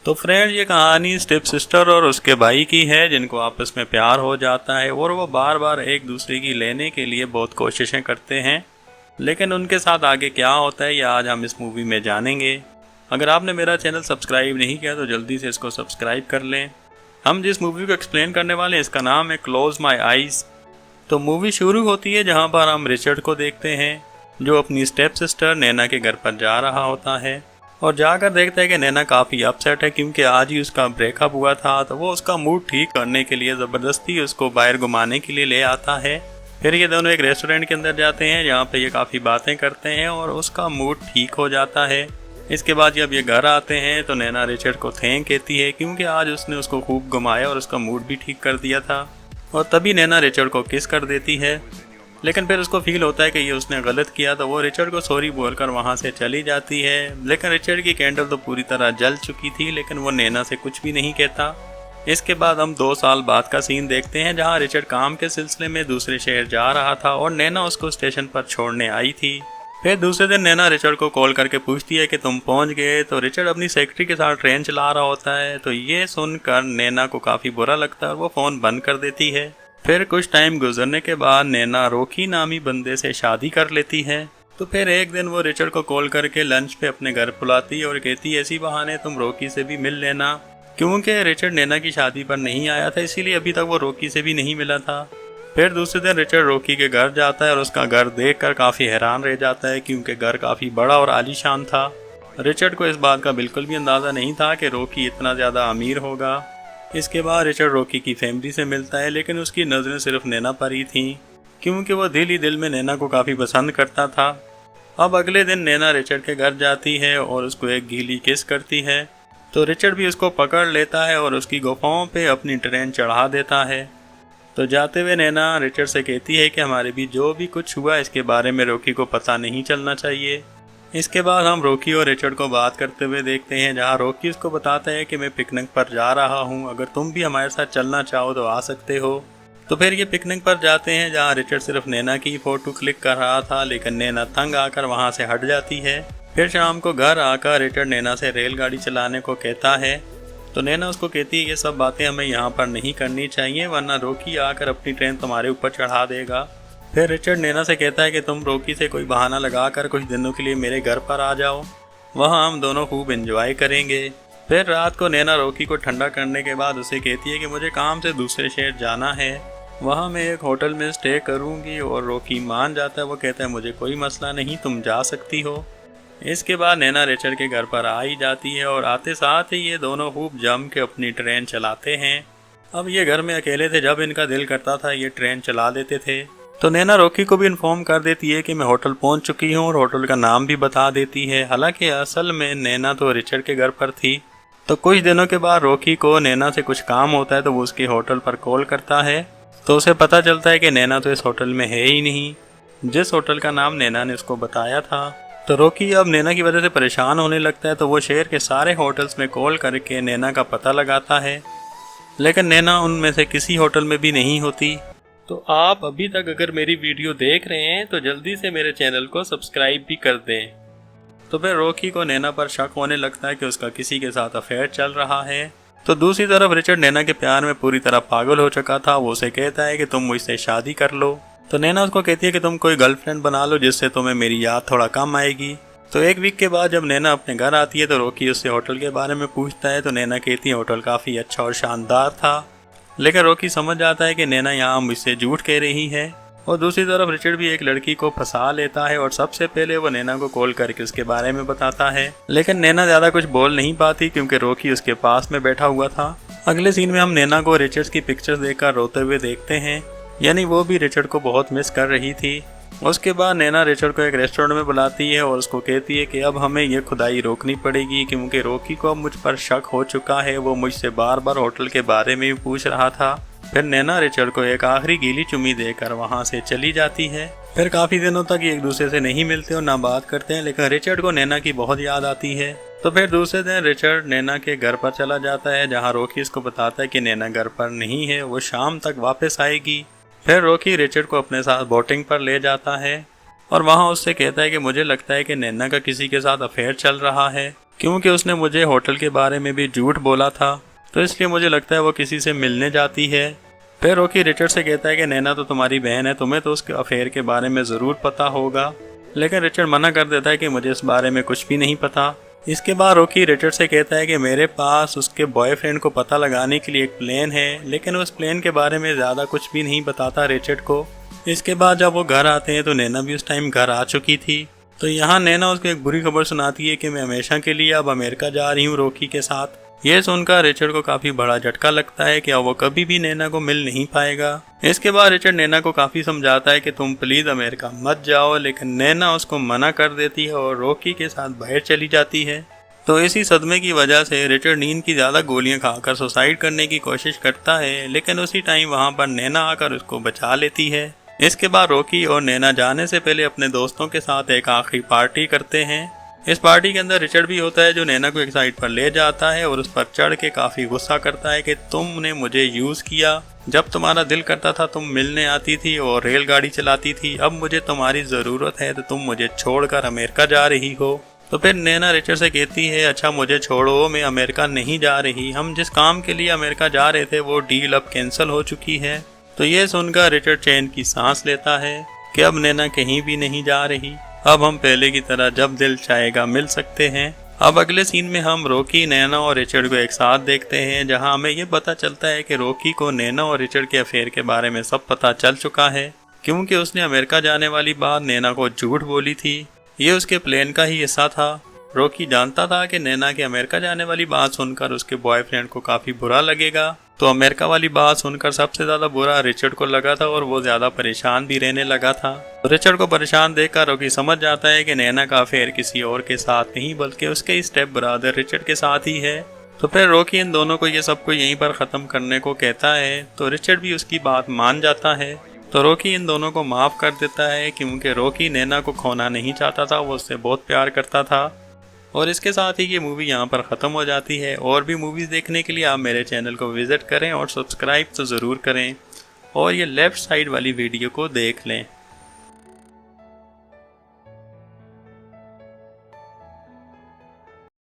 तो फ्रेंड, ये कहानी स्टेप सिस्टर और उसके भाई की है जिनको आपस में प्यार हो जाता है और वो बार बार एक दूसरे की लेने के लिए बहुत कोशिशें करते हैं। लेकिन उनके साथ आगे क्या होता है ये आज हम इस मूवी में जानेंगे। अगर आपने मेरा चैनल सब्सक्राइब नहीं किया तो जल्दी से इसको सब्सक्राइब कर लें। हम जिस मूवी को एक्सप्लेन करने वाले हैं इसका नाम है क्लोज माई आइज़। तो मूवी शुरू होती है जहाँ पर हम रिचर्ड को देखते हैं जो अपनी स्टेप सिस्टर नैना के घर पर जा रहा होता है और जाकर देखता है कि नैना काफ़ी अपसेट है क्योंकि आज ही उसका ब्रेकअप हुआ था। तो वो उसका मूड ठीक करने के लिए ज़बरदस्ती उसको बाहर घुमाने के लिए ले आता है। फिर ये दोनों एक रेस्टोरेंट के अंदर जाते हैं जहाँ पे ये काफ़ी बातें करते हैं और उसका मूड ठीक हो जाता है। इसके बाद जब ये घर आते हैं तो नैना रिचर्ड को थैंक कहती है क्योंकि आज उसने उसको खूब घुमाया और उसका मूड भी ठीक कर दिया था। और तभी नैना रिचर्ड को किस कर देती है। लेकिन फिर उसको फील होता है कि ये उसने गलत किया तो वो रिचर्ड को सॉरी बोलकर वहाँ से चली जाती है। लेकिन रिचर्ड की कैंडल तो पूरी तरह जल चुकी थी लेकिन वो नैना से कुछ भी नहीं कहता। इसके बाद हम 2 साल बाद का सीन देखते हैं जहाँ रिचर्ड काम के सिलसिले में दूसरे शहर जा रहा था और नैना उसको स्टेशन पर छोड़ने आई थी। फिर दूसरे दिन नैना रिचर्ड को कॉल करके पूछती है कि तुम पहुंच गए। तो रिचर्ड अपनी सेक्रेटरी के साथ ट्रेन चला रहा होता है। तो ये सुनकर नैना को काफ़ी बुरा लगता है और वो फ़ोन बंद कर देती है। फिर कुछ टाइम गुजरने के बाद नैना रॉकी नामी बंदे से शादी कर लेती है। तो फिर एक दिन वो रिचर्ड को कॉल करके लंच पे अपने घर बुलाती है और कहती है ऐसी बहाने तुम रॉकी से भी मिल लेना, क्योंकि रिचर्ड नैना की शादी पर नहीं आया था इसीलिए अभी तक वो रॉकी से भी नहीं मिला था। फिर दूसरे दिन रिचर्ड रॉकी के घर जाता है और उसका घर देखकर काफ़ी हैरान रह जाता है क्योंकि घर काफ़ी बड़ा और आलीशान था। रिचर्ड को इस बात का बिल्कुल भी अंदाज़ा नहीं था कि रॉकी इतना ज़्यादा अमीर होगा। इसके बाद रिचर्ड रॉकी की फैमिली से मिलता है लेकिन उसकी नज़रें सिर्फ नैना पर ही थीं क्योंकि वो दिल ही दिल में नैना को काफ़ी पसंद करता था। अब अगले दिन नैना रिचर्ड के घर जाती है और उसको एक गीली किस करती है। तो रिचर्ड भी उसको पकड़ लेता है और उसकी गुफाओं पे अपनी ट्रेन चढ़ा देता है। तो जाते हुए नैना रिचर्ड से कहती है कि हमारे भी जो भी कुछ हुआ इसके बारे में रॉकी को पता नहीं चलना चाहिए। इसके बाद हम रॉकी और रिचर्ड को बात करते हुए देखते हैं जहां रॉकी उसको बताता है कि मैं पिकनिक पर जा रहा हूं, अगर तुम भी हमारे साथ चलना चाहो तो आ सकते हो। तो फिर ये पिकनिक पर जाते हैं जहां रिचर्ड सिर्फ नैना की फ़ोटो क्लिक कर रहा था लेकिन नैना तंग आकर वहां से हट जाती है। फिर शाम को घर आकर रिचर्ड नैना से रेलगाड़ी चलाने को कहता है। तो नैना उसको कहती है ये सब बातें हमें यहाँ पर नहीं करनी चाहिए वरना रॉकी आकर अपनी ट्रेन तुम्हारे ऊपर चढ़ा देगा। फिर रिचर्ड नैना से कहता है कि तुम रॉकी से कोई बहाना लगाकर कुछ दिनों के लिए मेरे घर पर आ जाओ, वहाँ हम दोनों खूब एंजॉय करेंगे। फिर रात को नैना रॉकी को ठंडा करने के बाद उसे कहती है कि मुझे काम से दूसरे शहर जाना है, वहाँ मैं एक होटल में स्टे करूँगी और रॉकी मान जाता है। वो कहता है मुझे कोई मसला नहीं, तुम जा सकती हो। इसके बाद नैना रिचर्ड के घर पर आ ही जाती है और आते साथ ही ये दोनों खूब जम के अपनी ट्रेन चलाते हैं। अब ये घर में अकेले थे, जब इनका दिल करता था ये ट्रेन चला देते थे। तो नैना रॉकी को भी इन्फॉर्म कर देती है कि मैं होटल पहुंच चुकी हूं और होटल का नाम भी बता देती है। हालांकि असल में नैना तो रिचर्ड के घर पर थी। तो कुछ दिनों के बाद रॉकी को नैना से कुछ काम होता है तो वो उसके होटल पर कॉल करता है। तो उसे पता चलता है कि नैना तो इस होटल में है ही नहीं जिस होटल का नाम नैना ने उसको बताया था। तो रॉकी अब नैना की वजह से परेशान होने लगता है। तो वो शहर के सारे होटल्स में कॉल करके नैना का पता लगाता है लेकिन नैना उनमें से किसी होटल में भी नहीं होती। तो आप अभी तक अगर मेरी वीडियो देख रहे हैं तो जल्दी से मेरे चैनल को सब्सक्राइब भी कर दें। तो फिर रॉकी को नैना पर शक होने लगता है कि उसका किसी के साथ अफेयर चल रहा है। तो दूसरी तरफ रिचर्ड नैना के प्यार में पूरी तरह पागल हो चुका था। वो उसे कहता है कि तुम मुझसे शादी कर लो। तो नैना उसको कहती है कि तुम कोई गर्लफ्रेंड बना लो जिससे तुम्हें मेरी याद थोड़ा कम आएगी। तो एक वीक के बाद जब नैना अपने घर आती है तो रॉकी उससे होटल के बारे में पूछता है। तो नैना कहती है होटल काफ़ी अच्छा और शानदार था। लेकिन रॉकी समझ जाता है कि नैना यहाँ मुझसे झूठ कह रही है। और दूसरी तरफ रिचर्ड भी एक लड़की को फंसा लेता है और सबसे पहले वो नैना को कॉल करके उसके बारे में बताता है। लेकिन नैना ज़्यादा कुछ बोल नहीं पाती क्योंकि रॉकी उसके पास में बैठा हुआ था। अगले सीन में हम नैना को रिचर्ड की पिक्चर्स देखकर रोते हुए देखते हैं, यानी वो भी रिचर्ड को बहुत मिस कर रही थी। उसके बाद नैना रिचर्ड को एक रेस्टोरेंट में बुलाती है और उसको कहती है कि अब हमें ये खुदाई रोकनी पड़ेगी क्योंकि रॉकी को अब मुझ पर शक हो चुका है। वो मुझसे बार बार होटल के बारे में भी पूछ रहा था। फिर नैना रिचर्ड को एक आखिरी गीली चुम्मी देकर वहाँ से चली जाती है। फिर काफ़ी दिनों तक एक दूसरे से नहीं मिलते और ना बात करते हैं लेकिन रिचर्ड को नैना की बहुत याद आती है। तो फिर दूसरे दिन रिचर्ड नैना के घर पर चला जाता है जहाँ रॉकी उसको बताता है कि नैना घर पर नहीं है, वो शाम तक वापस आएगी। फिर रॉकी रिचर्ड को अपने साथ बोटिंग पर ले जाता है और वहाँ उससे कहता है कि मुझे लगता है कि नैना का किसी के साथ अफेयर चल रहा है। क्योंकि उसने मुझे होटल के बारे में भी झूठ बोला था, तो इसलिए मुझे लगता है वो किसी से मिलने जाती है। फिर रॉकी रिचर्ड से कहता है कि नैना तो तुम्हारी बहन है, तुम्हें तो उसके अफेयर के बारे में ज़रूर पता होगा, लेकिन रिचर्ड मना कर देता है कि मुझे इस बारे में कुछ भी नहीं पता। इसके बाद रॉकी रिचर्ड से कहता है कि मेरे पास उसके बॉयफ्रेंड को पता लगाने के लिए एक प्लान है, लेकिन उस प्लान के बारे में ज़्यादा कुछ भी नहीं बताता रिचर्ड को। इसके बाद जब वो घर आते हैं तो नैना भी उस टाइम घर आ चुकी थी। तो यहाँ नैना उसको एक बुरी खबर सुनाती है कि मैं हमेशा के लिए अब अमेरिका जा रही हूँ रॉकी के साथ। यह सुनकर रिचर्ड को काफ़ी बड़ा झटका लगता है कि अब वो कभी भी नैना को मिल नहीं पाएगा। इसके बाद रिचर्ड नैना को काफ़ी समझाता है कि तुम प्लीज़ अमेरिका मत जाओ, लेकिन नैना उसको मना कर देती है और रॉकी के साथ बाहर चली जाती है। तो इसी सदमे की वजह से रिचर्ड नींद की ज़्यादा गोलियां खाकर सुसाइड करने की कोशिश करता है, लेकिन उसी टाइम वहाँ पर नैना आकर उसको बचा लेती है। इसके बाद रॉकी और नैना जाने से पहले अपने दोस्तों के साथ एक आखिरी पार्टी करते हैं। इस पार्टी के अंदर रिचर्ड भी होता है, जो नैना को एक साइड पर ले जाता है और उस पर चढ़ के काफ़ी गुस्सा करता है कि तुमने मुझे यूज़ किया। जब तुम्हारा दिल करता था तुम मिलने आती थी और रेलगाड़ी चलाती थी, अब मुझे तुम्हारी ज़रूरत है तो तुम मुझे छोड़कर अमेरिका जा रही हो। तो फिर नैना रिचर्ड से कहती है, अच्छा मुझे छोड़ो, मैं अमेरिका नहीं जा रही, हम जिस काम के लिए अमेरिका जा रहे थे वो डील अब कैंसिल हो चुकी है। तो ये सुनकर रिचर्ड चैन की सांस लेता है कि अब नैना कहीं भी नहीं जा रही, अब हम पहले की तरह जब दिल चाहेगा मिल सकते हैं। अब अगले सीन में हम रॉकी, नैना और रिचर्ड को एक साथ देखते हैं, जहां हमें ये पता चलता है कि रॉकी को नैना और रिचर्ड के अफेयर के बारे में सब पता चल चुका है, क्योंकि उसने अमेरिका जाने वाली बात नैना को झूठ बोली थी। ये उसके प्लान का ही हिस्सा था। रॉकी जानता था कि नैना के अमेरिका जाने वाली बात सुनकर उसके बॉयफ्रेंड को काफ़ी बुरा लगेगा, तो अमेरिका वाली बात सुनकर सबसे ज़्यादा बुरा रिचर्ड को लगा था और वो ज़्यादा परेशान भी रहने लगा था। तो रिचर्ड को परेशान देखकर रॉकी समझ जाता है कि नैना का अफेयर किसी और के साथ नहीं बल्कि उसके स्टेप ब्रदर रिचर्ड के साथ ही है। तो फिर रॉकी इन दोनों को ये सब को यहीं पर ख़त्म करने को कहता है, तो रिचर्ड भी उसकी बात मान जाता है। तो रॉकी इन दोनों को माफ़ कर देता है, क्योंकि रॉकी नैना को खोना नहीं चाहता था, वो उससे बहुत प्यार करता था। और इसके साथ ही ये मूवी यहाँ पर ख़त्म हो जाती है। और भी मूवीज़ देखने के लिए आप मेरे चैनल को विज़िट करें और सब्सक्राइब तो ज़रूर करें और ये लेफ़्ट साइड वाली वीडियो को देख लें।